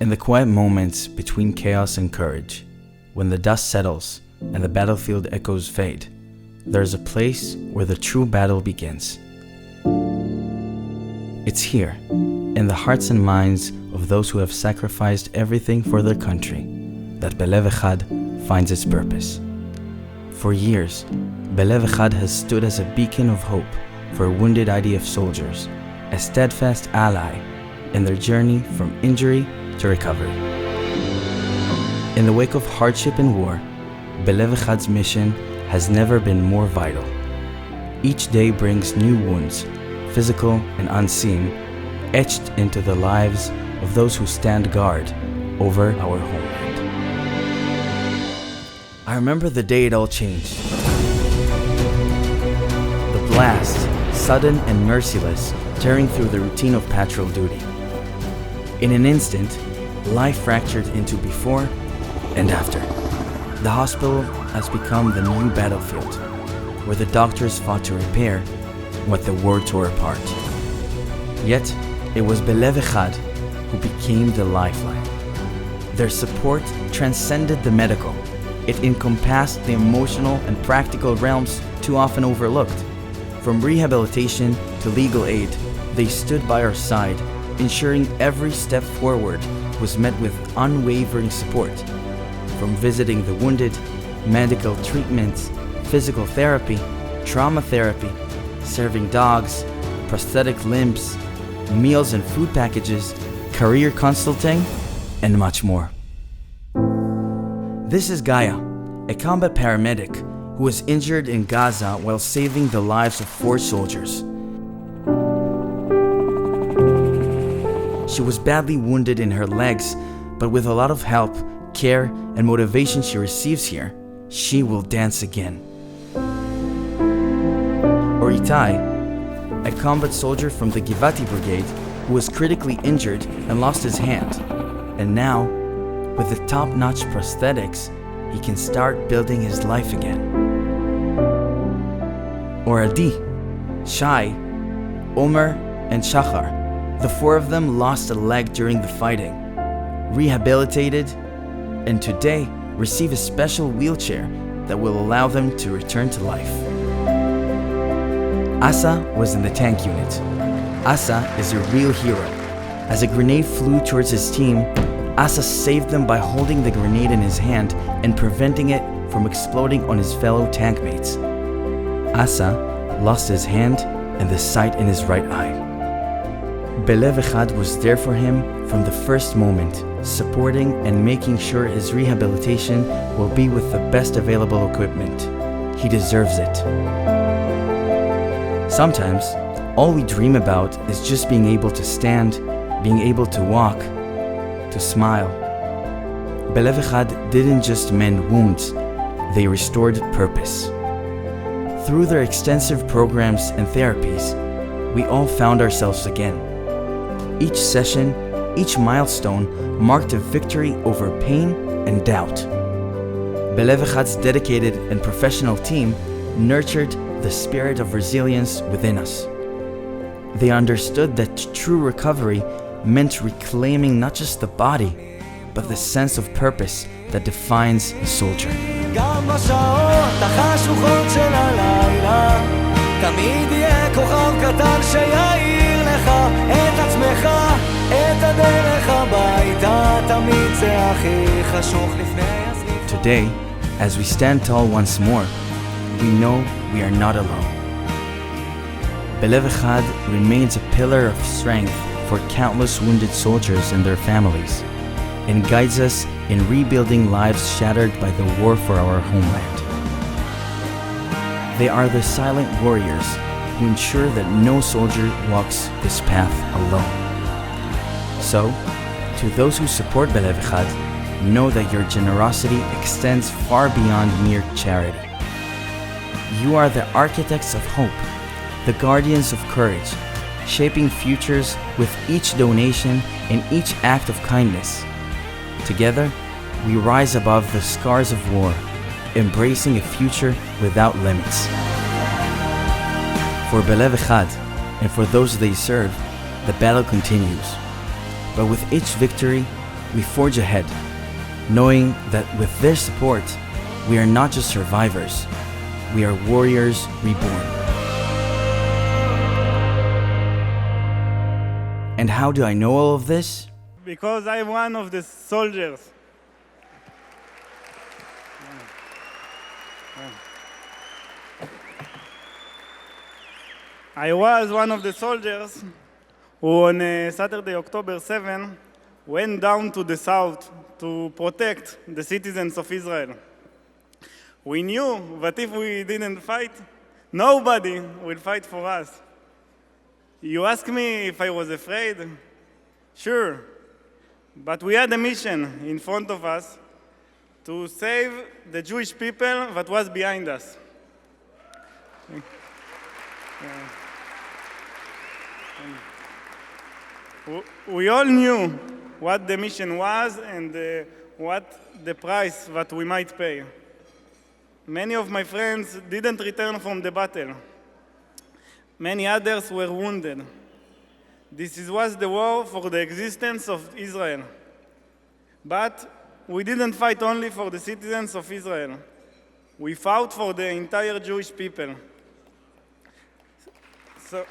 In the quiet moments between chaos and courage, when the dust settles and the battlefield echoes fade, there is a place where the true battle begins. It's here, in the hearts and minds of those who have sacrificed everything for their country, that Belev Echad finds its purpose. For years, Belev Echad has stood as a beacon of hope for wounded IDF soldiers, a steadfast ally in their journey from injury to recovery. In the wake of hardship and war, Belev Echad's mission has never been more vital. Each day brings new wounds, physical and unseen, etched into the lives of those who stand guard over our homeland. I remember the day it all changed. The blast, sudden and merciless, tearing through the routine of patrol duty. In an instant, life fractured into before and after. The hospital has become the new battlefield, where the doctors fought to repair what the war tore apart. Yet, it was Belev Echad who became the lifeline. Their support transcended the medical. It encompassed the emotional and practical realms too often overlooked. From rehabilitation to legal aid, they stood by our side, ensuring every step forward was met with unwavering support. From visiting the wounded, medical treatments, physical therapy, trauma therapy, serving dogs, prosthetic limbs, meals and food packages, career consulting, and much more. This is Gaia, a combat paramedic who was injured in Gaza while saving the lives of 4 soldiers. She was badly wounded in her legs, but with a lot of help, care, and motivation she receives here, she will dance again. Or Itai, a combat soldier from the Givati Brigade who was critically injured and lost his hand, and now, with the top-notch prosthetics, he can start building his life again. Or Adi, Shai, Omer, and Shachar, the 4 of them lost a leg during the fighting, rehabilitated, and today receive a special wheelchair that will allow them to return to life. Asa was in the tank unit. Asa is a real hero. As a grenade flew towards his team, Asa saved them by holding the grenade in his hand and preventing it from exploding on his fellow tank mates. Asa lost his hand and the sight in his right eye. Belev Echad was there for him from the first moment, supporting and making sure his rehabilitation will be with the best available equipment. He deserves it. Sometimes, all we dream about is just being able to stand, being able to walk, to smile. Belev Echad didn't just mend wounds, they restored purpose. Through their extensive programs and therapies, we all found ourselves again. Each session, each milestone marked a victory over pain and doubt. Belev Echad's dedicated and professional team nurtured the spirit of resilience within us. They understood that true recovery meant reclaiming not just the body, but the sense of purpose that defines a soldier. גם בשעות החשוכות של הלילה תמיד יהיה כוכב קטן שיעיר לך את עצמך, את הדרך הביתה, תמיד זה הכי חשוך לפני הסניף. Today, as we stand tall once more, we know we are not alone. Belev Echad remains a pillar of strength for countless wounded soldiers and their families, and guides us in rebuilding lives shattered by the war for our homeland. They are the silent warriors who ensure that no soldier walks this path alone. So, to those who support Belev Echad, know that your generosity extends far beyond mere charity. You are the architects of hope, the guardians of courage, shaping futures with each donation and each act of kindness. Together, we rise above the scars of war, embracing a future without limits. For Belev Echad, and for those they serve, the battle continues. But with each victory, we forge ahead, knowing that with their support, we are not just survivors, we are warriors reborn. And how do I know all of this? Because I'm one of the soldiers. I was one of the soldiers who on Saturday, October 7, went down to the south to protect the citizens of Israel. We knew that if we didn't fight, nobody will fight for us. You ask me if I was afraid? Sure. But we had a mission in front of us to save the Jewish people that was behind us. We all knew what the mission was and what the price that we might pay. Many of my friends didn't return from the battle. Many others were wounded. This was the war for the existence of Israel. But we didn't fight only for the citizens of Israel. We fought for the entire Jewish people. So